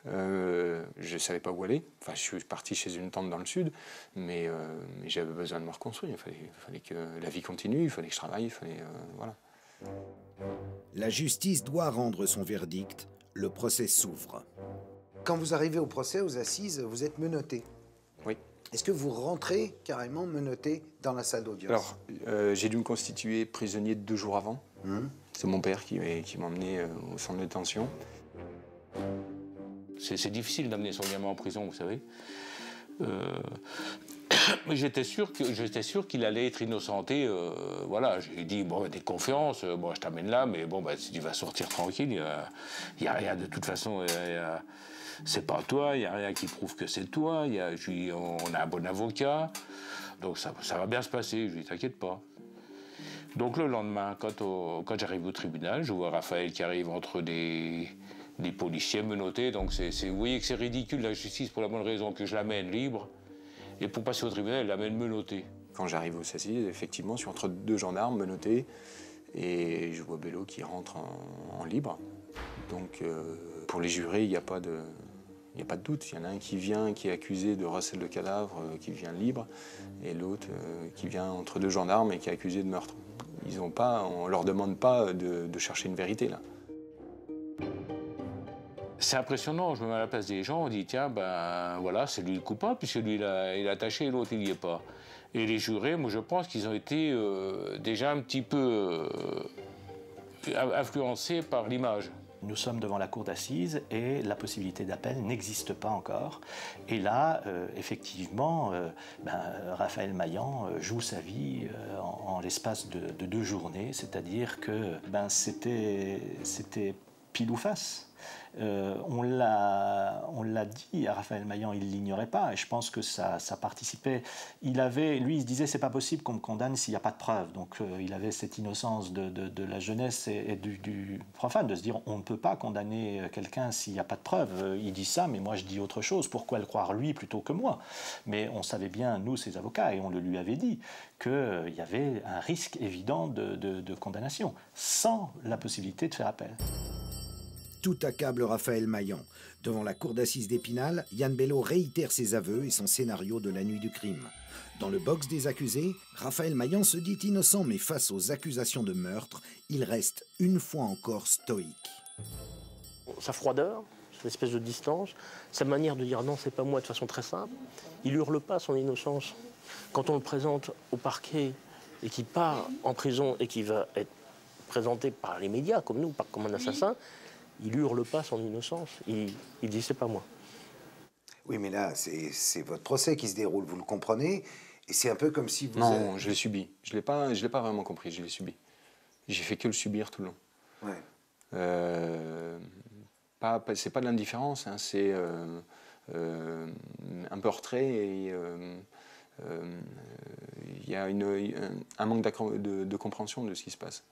Je ne savais pas où aller. Enfin, je suis parti chez une tante dans le sud, mais j'avais besoin de me reconstruire. Il fallait que la vie continue, il fallait que je travaille, voilà. La justice doit rendre son verdict. Le procès s'ouvre. Quand vous arrivez au procès, aux assises, vous êtes menotté. Oui. Est-ce que vous rentrez carrément menotté dans la salle d'audience? Alors, j'ai dû me constituer prisonnier 2 jours avant. C'est mon père qui m'a emmené au centre de détention. C'est difficile d'amener son gamin en prison, vous savez. Mais j'étais sûr qu'il allait être innocenté. Voilà, j'ai dit, des conférences, je t'amène là, mais tu vas sortir tranquille. Il n'y a rien de toute façon. C'est pas toi, il n'y a rien qui prouve que c'est toi. On a un bon avocat. Donc ça va bien se passer, je lui dis, t'inquiète pas. Donc le lendemain, quand j'arrive au tribunal, je vois Raphaël qui arrive entre des policiers menottés. Donc vous voyez que c'est ridicule la justice pour la bonne raison que je l'amène libre. Et pour passer au tribunal, elle l'amène menotté. Quand j'arrive aux assises, effectivement, je suis entre 2 gendarmes menottés et je vois Bello qui rentre en libre. Donc pour les jurés, il n'y a pas de doute. Il y en a un qui vient, qui est accusé de recel de cadavre, qui vient libre, et l'autre qui vient entre 2 gendarmes et qui est accusé de meurtre. On ne leur demande pas de chercher une vérité, là. C'est impressionnant, je me mets à la place des gens, on dit tiens, voilà, c'est lui le coupable, puisque lui il a attaché et l'autre il n'y est pas. Et les jurés, moi je pense qu'ils ont été déjà un petit peu influencés par l'image. Nous sommes devant la cour d'assises et la possibilité d'appel n'existe pas encore. Et là, effectivement, Raphaël Maillan joue sa vie en l'espace de 2 journées, c'est-à-dire que c'était pile ou face. On l'a dit à Raphaël Maillan, il ne l'ignorait pas, et je pense que ça participait. Lui, il se disait, c'est pas possible qu'on me condamne s'il n'y a pas de preuves. Donc il avait cette innocence de la jeunesse et du profane, de se dire, on ne peut pas condamner quelqu'un s'il n'y a pas de preuves. Il dit ça, mais moi je dis autre chose. Pourquoi le croire lui plutôt que moi? Mais on savait bien, nous, ses avocats, et on le lui avait dit, qu'il y avait un risque évident de condamnation, sans la possibilité de faire appel. Tout accable Raphaël Maillan. Devant la cour d'assises d'Épinal, Yann Bello réitère ses aveux et son scénario de la nuit du crime. Dans le box des accusés, Raphaël Maillan se dit innocent, mais face aux accusations de meurtre, il reste une fois encore stoïque. Sa froideur, cette espèce de distance, sa manière de dire non, c'est pas moi, de façon très simple, il hurle pas son innocence. Quand on le présente au parquet et qu'il part en prison et qu'il va être présenté par les médias, comme nous, comme un assassin, il hurle pas son innocence, il dit c'est pas moi. Oui, mais là, c'est votre procès qui se déroule, vous le comprenez? Et c'est un peu comme si vous... Non, je l'ai subi. Je l'ai pas vraiment compris, je l'ai subi. J'ai fait que le subir tout le long. Ouais. C'est pas de l'indifférence, hein, c'est un peu retrait et il y a un manque de compréhension de ce qui se passe.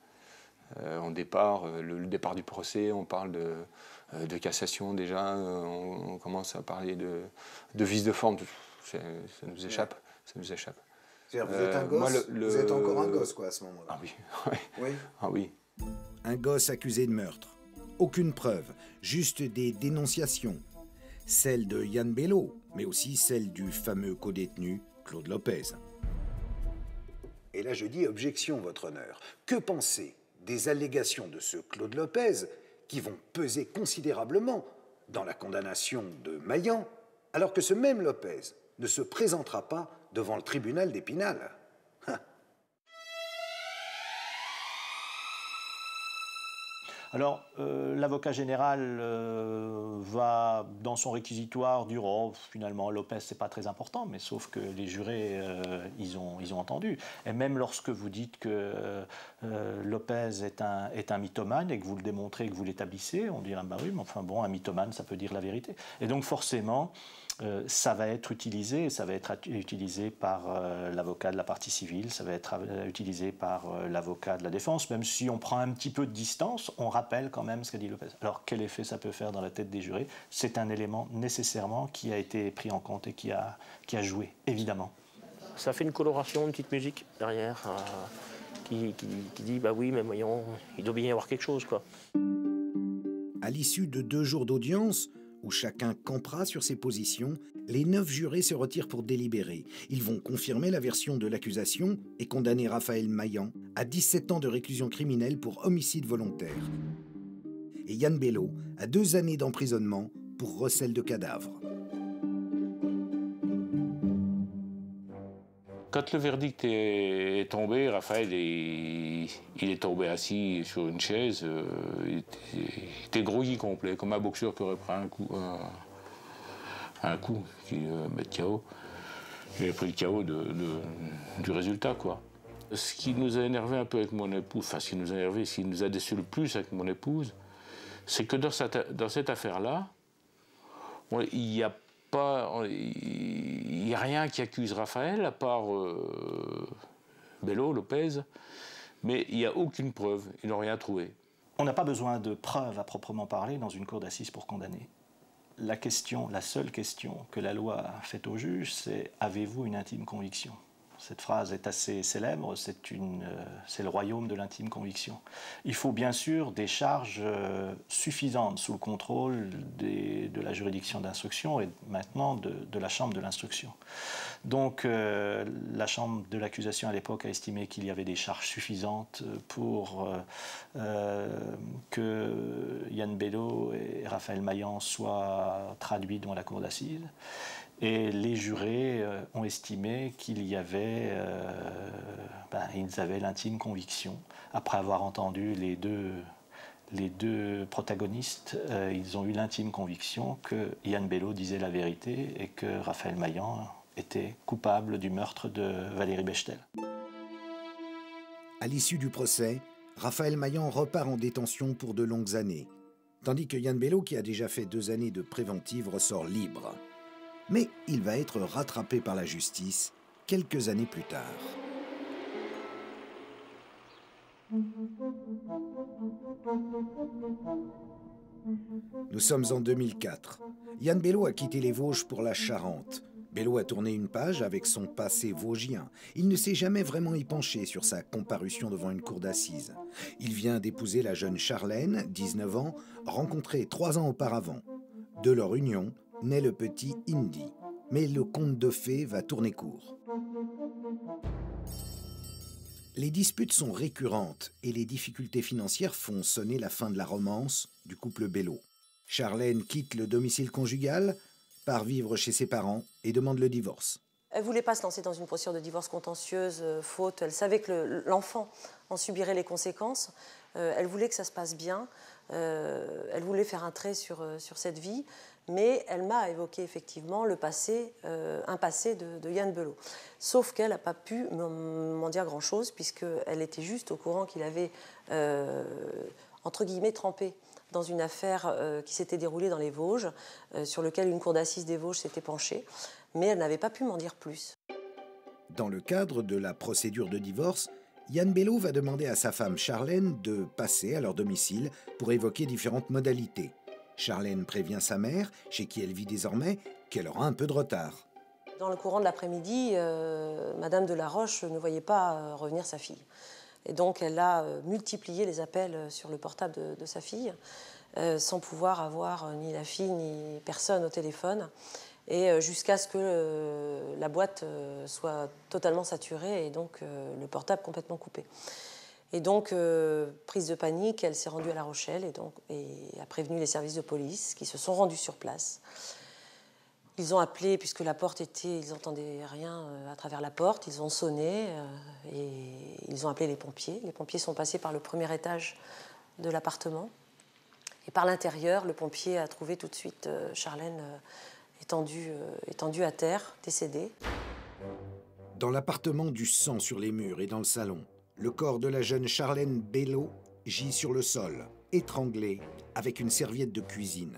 Le départ du procès, on parle de cassation déjà, on commence à parler de vice de forme, ça nous échappe. Ça nous échappe. C'est-à-dire vous êtes un gosse, vous êtes encore un gosse quoi, à ce moment-là. Ah oui, ouais. Oui. Ah oui. Un gosse accusé de meurtre. Aucune preuve, juste des dénonciations. Celle de Yann Bello, mais aussi celle du fameux codétenu Claude Lopez. Et là je dis objection, votre honneur. Que penser des allégations de ce Claude Lopez qui vont peser considérablement dans la condamnation de Maillan, alors que ce même Lopez ne se présentera pas devant le tribunal d'Épinal? Alors, l'avocat général va, dans son réquisitoire, dire « Oh, finalement, Lopez, c'est pas très important », mais sauf que les jurés, ils ont entendu. Et même lorsque vous dites que Lopez est un mythomane et que vous le démontrez et que vous l'établissez, on dirait « Bah oui, mais enfin bon, un mythomane, ça peut dire la vérité ». Et donc, forcément, ça va être utilisé par l'avocat de la partie civile, ça va être utilisé par l'avocat de la défense, même si on prend un petit peu de distance, on rappelle quand même ce qu'a dit Lopez. Alors quel effet ça peut faire dans la tête des jurés? C'est un élément nécessairement qui a été pris en compte et qui a joué, évidemment. Ça fait une coloration, une petite musique derrière, qui dit bah oui, mais voyons, il doit bien y avoir quelque chose, quoi. À l'issue de 2 jours d'audience, où chacun campera sur ses positions, les 9 jurés se retirent pour délibérer. Ils vont confirmer la version de l'accusation et condamner Raphaël Maillan à 17 ans de réclusion criminelle pour homicide volontaire. Et Yann Bello à 2 années d'emprisonnement pour recel de cadavres. Quand le verdict est tombé, Raphaël il est tombé assis sur une chaise, il était groggy complet, comme un boxeur qui aurait pris un coup qui met KO. Il a pris le KO du résultat, quoi. Ce qui nous a énervé un peu avec mon épouse, enfin ce qui nous a déçu le plus avec mon épouse, c'est que dans cette affaire-là, il n'y a rien qui accuse Raphaël, à part Bello, Lopez, mais il n'y a aucune preuve, ils n'ont rien trouvé. On n'a pas besoin de preuves à proprement parler dans une cour d'assises pour condamner. La seule question que la loi fait au juge, c'est « avez-vous une intime conviction ?» Cette phrase est assez célèbre, c'est le royaume de l'intime conviction. Il faut bien sûr des charges suffisantes sous le contrôle de la juridiction d'instruction et maintenant de la chambre de l'instruction. Donc la chambre de l'accusation à l'époque a estimé qu'il y avait des charges suffisantes pour que Yann Bello et Raphaël Maillan soient traduits devant la cour d'assises. Et les jurés ont estimé qu'ils avaient l'intime conviction, après avoir entendu les Les deux protagonistes, ils ont eu l'intime conviction que Yann Bello disait la vérité et que Raphaël Maillan était coupable du meurtre de Valérie Bechtel. À l'issue du procès, Raphaël Maillan repart en détention pour de longues années, tandis que Yann Bello, qui a déjà fait 2 années de préventive, ressort libre. Mais il va être rattrapé par la justice quelques années plus tard. Nous sommes en 2004. Yann Bello a quitté les Vosges pour la Charente. Bello a tourné une page avec son passé vosgien. Il ne s'est jamais vraiment y penché sur sa comparution devant une cour d'assises. Il vient d'épouser la jeune Charlène, 19 ans, rencontrée 3 ans auparavant. De leur union naît le petit Indy. Mais le conte de fées va tourner court. Les disputes sont récurrentes et les difficultés financières font sonner la fin de la romance du couple Bello. Charlène quitte le domicile conjugal, part vivre chez ses parents et demande le divorce. Elle ne voulait pas se lancer dans une procédure de divorce contentieuse, faute. Elle savait que l'enfant en subirait les conséquences. Elle voulait que ça se passe bien. Elle voulait faire un trait sur cette vie. Mais elle m'a évoqué effectivement un passé de Yann Bello. Sauf qu'elle n'a pas pu m'en dire grand-chose, puisqu'elle était juste au courant qu'il avait, entre guillemets, trempé dans une affaire qui s'était déroulée dans les Vosges, sur laquelle une cour d'assises des Vosges s'était penchée. Mais elle n'avait pas pu m'en dire plus. Dans le cadre de la procédure de divorce, Yann Bello va demander à sa femme Charlène de passer à leur domicile pour évoquer différentes modalités. Charlène prévient sa mère, chez qui elle vit désormais, qu'elle aura un peu de retard. Dans le courant de l'après-midi, Madame de la Roche ne voyait pas revenir sa fille. Et donc elle a multiplié les appels sur le portable de sa fille, sans pouvoir avoir ni la fille ni personne au téléphone. Et jusqu'à ce que la boîte soit totalement saturée et donc le portable complètement coupé. Et donc, prise de panique, elle s'est rendue à La Rochelle et a prévenu les services de police qui se sont rendus sur place. Ils ont appelé, puisque la porte était... Ils n'entendaient rien à travers la porte. Ils ont sonné et ils ont appelé les pompiers. Les pompiers sont passés par le premier étage de l'appartement. Et par l'intérieur, le pompier a trouvé tout de suite Charlène étendue à terre, décédée. Dans l'appartement, du sang sur les murs et dans le salon. Le corps de la jeune Charlène Bello gît sur le sol, étranglé, avec une serviette de cuisine.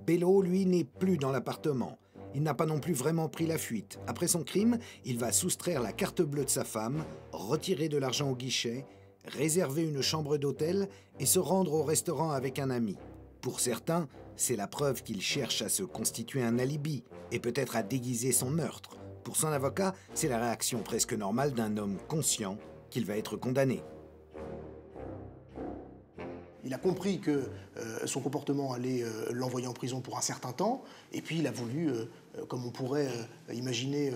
Bello, lui, n'est plus dans l'appartement. Il n'a pas non plus vraiment pris la fuite. Après son crime, il va soustraire la carte bleue de sa femme, retirer de l'argent au guichet, réserver une chambre d'hôtel et se rendre au restaurant avec un ami. Pour certains, c'est la preuve qu'il cherche à se constituer un alibi et peut-être à déguiser son meurtre. Pour son avocat, c'est la réaction presque normale d'un homme conscient qu'il va être condamné. Il a compris que son comportement allait l'envoyer en prison pour un certain temps, et puis il a voulu, comme on pourrait imaginer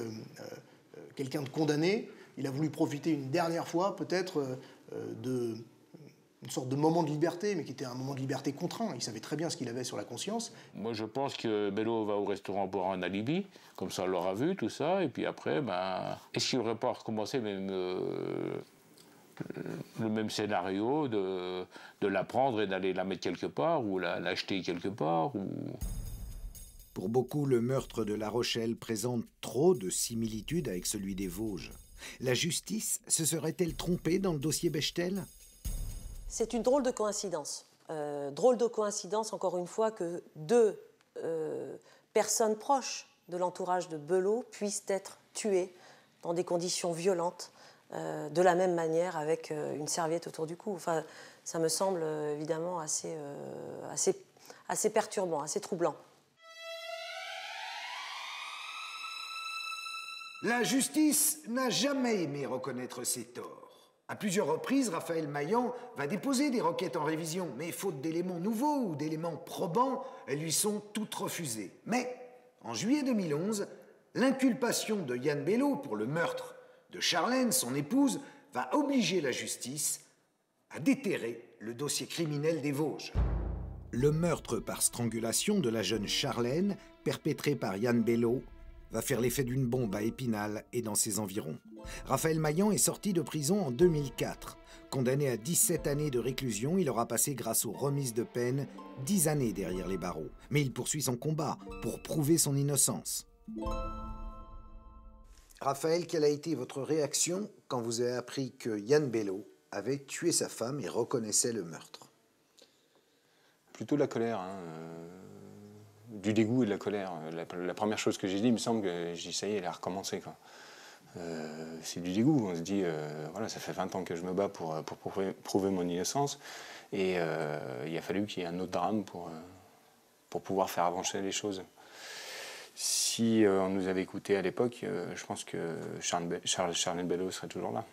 quelqu'un de condamné, il a voulu profiter une dernière fois peut-être d'une sorte de moment de liberté, mais qui était un moment de liberté contraint. Il savait très bien ce qu'il avait sur la conscience. Moi, je pense que Bello va au restaurant pour un alibi, comme ça on l'aura vu, tout ça, et puis après, est-ce qu'il n'aurait pas recommencé le même scénario de la prendre et d'aller la mettre quelque part, ou l'acheter quelque part Pour beaucoup, le meurtre de La Rochelle présente trop de similitudes avec celui des Vosges. La justice se serait-elle trompée dans le dossier Bechtel ? C'est une drôle de coïncidence. Drôle de coïncidence, encore une fois, que 2 personnes proches de l'entourage de Bello puissent être tuées dans des conditions violentes, de la même manière, avec une serviette autour du cou. Enfin, ça me semble évidemment assez perturbant, assez troublant. La justice n'a jamais aimé reconnaître ses torts. À plusieurs reprises, Raphaël Maillan va déposer des requêtes en révision, mais faute d'éléments nouveaux ou d'éléments probants, elles lui sont toutes refusées. Mais, en juillet 2011, l'inculpation de Yann Bello pour le meurtre de Charlène, son épouse, va obliger la justice à déterrer le dossier criminel des Vosges. Le meurtre par strangulation de la jeune Charlène, perpétré par Yann Bello, va faire l'effet d'une bombe à Épinal et dans ses environs. Raphaël Maillan est sorti de prison en 2004. Condamné à 17 années de réclusion, il aura passé grâce aux remises de peine 10 années derrière les barreaux. Mais il poursuit son combat pour prouver son innocence. Raphaël, quelle a été votre réaction quand vous avez appris que Yann Bello avait tué sa femme et reconnaissait le meurtre? Plutôt la colère, hein, du dégoût et de la colère. La première chose que j'ai dit, il me semble que j'ai dit ça y est, elle a recommencé, quoi. C'est du dégoût, on se dit, voilà, ça fait 20 ans que je me bats pour prouver mon innocence, et il a fallu qu'il y ait un autre drame pour pouvoir faire avancer les choses. Si on nous avait écoutés à l'époque, je pense que Charlène Bello serait toujours là.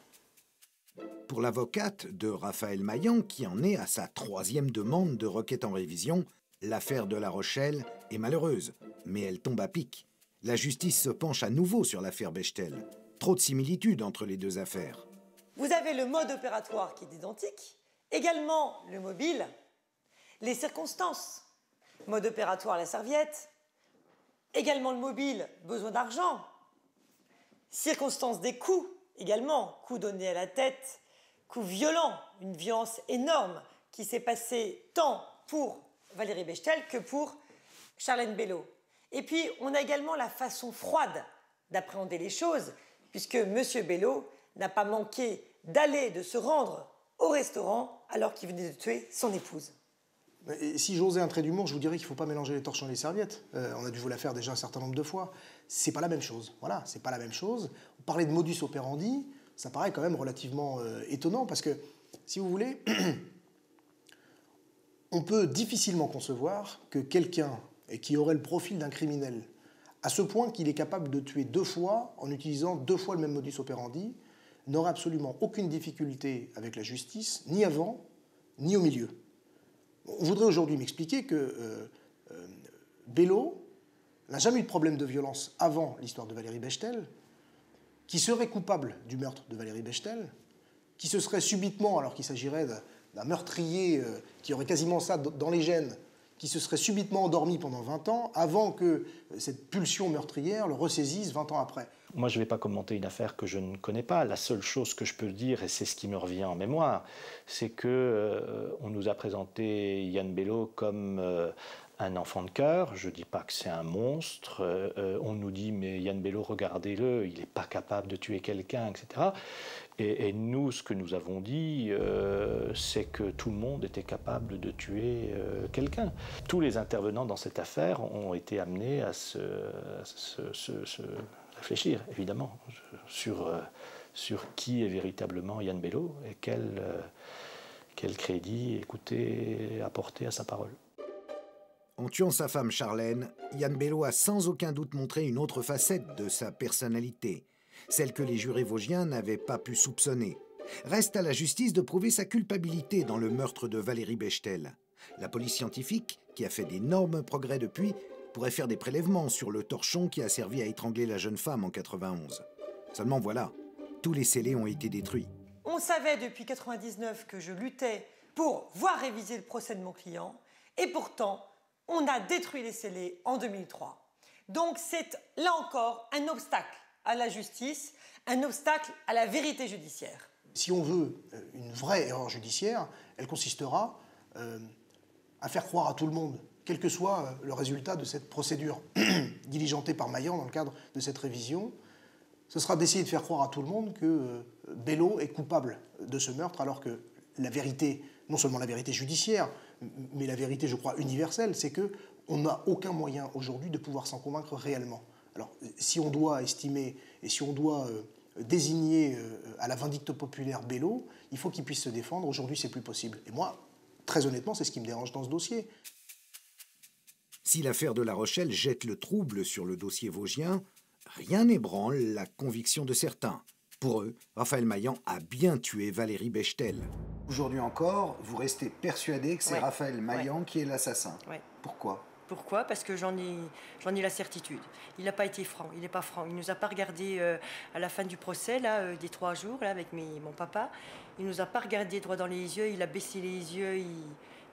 Pour l'avocate de Raphaël Maillan, qui en est à sa 3e demande de requête en révision, l'affaire de La Rochelle est malheureuse, mais elle tombe à pic. La justice se penche à nouveau sur l'affaire Bechtel. Trop de similitudes entre les deux affaires. Vous avez le mode opératoire qui est identique, également le mobile, les circonstances. Mode opératoire, la serviette, également le mobile, besoin d'argent. Circonstances des coups, également, coups donnés à la tête, coups violents, une violence énorme qui s'est passée tant pour Valérie Bechtel que pour Charlène Bello. Et puis, on a également la façon froide d'appréhender les choses, puisque M. Bello n'a pas manqué d'aller, de se rendre au restaurant alors qu'il venait de tuer son épouse. Et si j'osais un trait d'humour, je vous dirais qu'il ne faut pas mélanger les torchons et les serviettes. On a dû vous la faire déjà un certain nombre de fois. C'est pas la même chose. Voilà, c'est pas la même chose. Parler de modus operandi, ça paraît quand même relativement étonnant, parce que, si vous voulez, on peut difficilement concevoir que quelqu'un qui aurait le profil d'un criminel, à ce point qu'il est capable de tuer 2 fois en utilisant 2 fois le même modus operandi, n'aurait absolument aucune difficulté avec la justice, ni avant, ni au milieu. On voudrait aujourd'hui m'expliquer que Bello n'a jamais eu de problème de violence avant l'histoire de Valérie Bechtel, qui serait coupable du meurtre de Valérie Bechtel, qui se serait subitement, alors qu'il s'agirait d'un meurtrier qui aurait quasiment ça dans les gènes, qui se serait subitement endormi pendant 20 ans avant que cette pulsion meurtrière le ressaisisse 20 ans après. Moi, je ne vais pas commenter une affaire que je ne connais pas. La seule chose que je peux dire, et c'est ce qui me revient en mémoire, c'est qu'on nous a présenté Yann Bello comme un enfant de cœur. Je ne dis pas que c'est un monstre. On nous dit, mais Yann Bello, regardez-le, il n'est pas capable de tuer quelqu'un, etc. Et nous, ce que nous avons dit, c'est que tout le monde était capable de tuer quelqu'un. Tous les intervenants dans cette affaire ont été amenés à se réfléchir, évidemment, sur qui est véritablement Yann Bello et quel crédit, écouter, apporter à sa parole. En tuant sa femme Charlène, Yann Bello a sans aucun doute montré une autre facette de sa personnalité, celle que les jurés vosgiens n'avaient pas pu soupçonner. Reste à la justice de prouver sa culpabilité dans le meurtre de Valérie Bechtel. La police scientifique, qui a fait d'énormes progrès depuis, pourrait faire des prélèvements sur le torchon qui a servi à étrangler la jeune femme en 91. Seulement voilà, tous les scellés ont été détruits. On savait depuis 99 que je luttais pour voir réviser le procès de mon client, et pourtant, on a détruit les scellés en 2003. Donc c'est là encore un obstacle à la justice, un obstacle à la vérité judiciaire. Si on veut une vraie erreur judiciaire, elle consistera à faire croire à tout le monde, quel que soit le résultat de cette procédure diligentée par Maillan dans le cadre de cette révision, ce sera d'essayer de faire croire à tout le monde que Bello est coupable de ce meurtre, alors que la vérité, non seulement la vérité judiciaire, mais la vérité, je crois, universelle, c'est qu'on n'a aucun moyen aujourd'hui de pouvoir s'en convaincre réellement. Alors, si on doit estimer et si on doit désigner à la vindicte populaire Bello, il faut qu'il puisse se défendre. Aujourd'hui, c'est plus possible. Et moi, très honnêtement, c'est ce qui me dérange dans ce dossier. Si l'affaire de La Rochelle jette le trouble sur le dossier vosgien, rien n'ébranle la conviction de certains. Pour eux, Raphaël Maillan a bien tué Valérie Bechtel. Aujourd'hui encore, vous restez persuadé que c'est Raphaël Maillan qui est l'assassin. Pourquoi ? Pourquoi ? Parce que j'en ai la certitude. Il n'a pas été franc, il n'est pas franc. Il ne nous a pas regardé à la fin du procès, là, des 3 jours, là, avec mon papa. Il ne nous a pas regardé droit dans les yeux, il a baissé les yeux,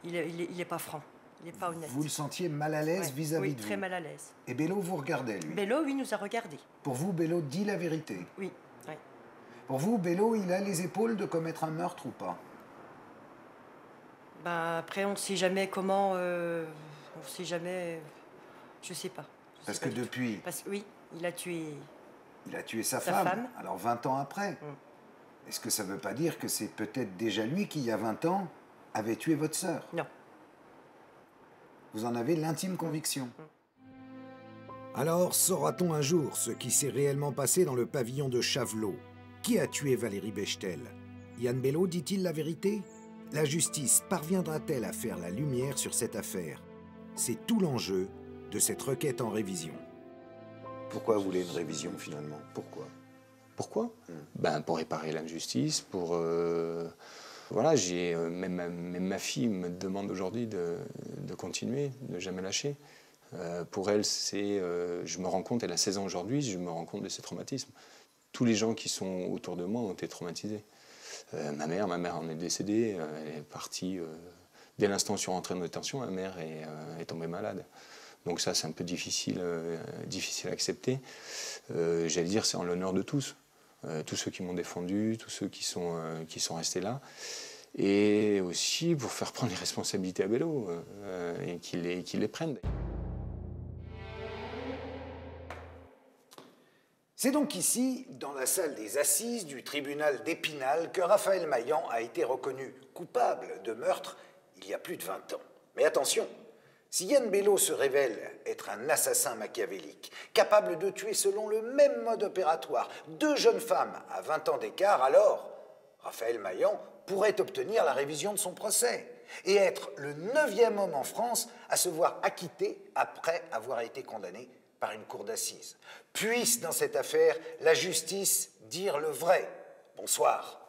il n'est pas franc, il n'est pas honnête. Vous le sentiez mal à l'aise vis-à-vis de vous ? Oui, très mal à l'aise. Et Bello vous regardait, lui ? Bello, oui, nous a regardés. Pour vous, Bello dit la vérité ? Oui, oui. Pour vous, Bello, il a les épaules de commettre un meurtre ou pas? Ben, après, on ne sait jamais comment... on ne sait jamais... Je sais pas. Parce que depuis... Oui, il a tué... Il a tué sa femme. Alors 20 ans après. Est-ce que ça ne veut pas dire que c'est peut-être déjà lui qui, il y a 20 ans, avait tué votre sœur? Non. Vous en avez l'intime conviction. Alors, saura-t-on un jour ce qui s'est réellement passé dans le pavillon de Chavelot? Qui a tué Valérie Bechtel? Yann Bello dit-il la vérité? La justice parviendra-t-elle à faire la lumière sur cette affaire? C'est tout l'enjeu de cette requête en révision. Pourquoi vous voulez une révision finalement? Pourquoi? Pourquoi? Ben, pour réparer l'injustice, pour... Voilà, même ma fille me demande aujourd'hui de continuer, de jamais lâcher. Pour elle, je me rends compte, elle a 16 ans aujourd'hui, je me rends compte de ses traumatismes. Tous les gens qui sont autour de moi ont été traumatisés. Ma mère en est décédée, elle est partie... dès l'instant où je suis rentré en détention, ma mère est tombée malade. Donc ça, c'est un peu difficile à accepter. J'allais dire, c'est en l'honneur de tous. Tous ceux qui m'ont défendu, tous ceux qui sont restés là. Et aussi pour faire prendre les responsabilités à Bello, et qu'ils les prennent. C'est donc ici, dans la salle des assises du tribunal d'Épinal, que Raphaël Maillan a été reconnu coupable de meurtre il y a plus de 20 ans. Mais attention, si Yann Bello se révèle être un assassin machiavélique, capable de tuer selon le même mode opératoire 2 jeunes femmes à 20 ans d'écart, alors Raphaël Maillan pourrait obtenir la révision de son procès et être le 9e homme en France à se voir acquitté après avoir été condamné par une cour d'assises. Puisse, dans cette affaire, la justice dire le vrai. Bonsoir.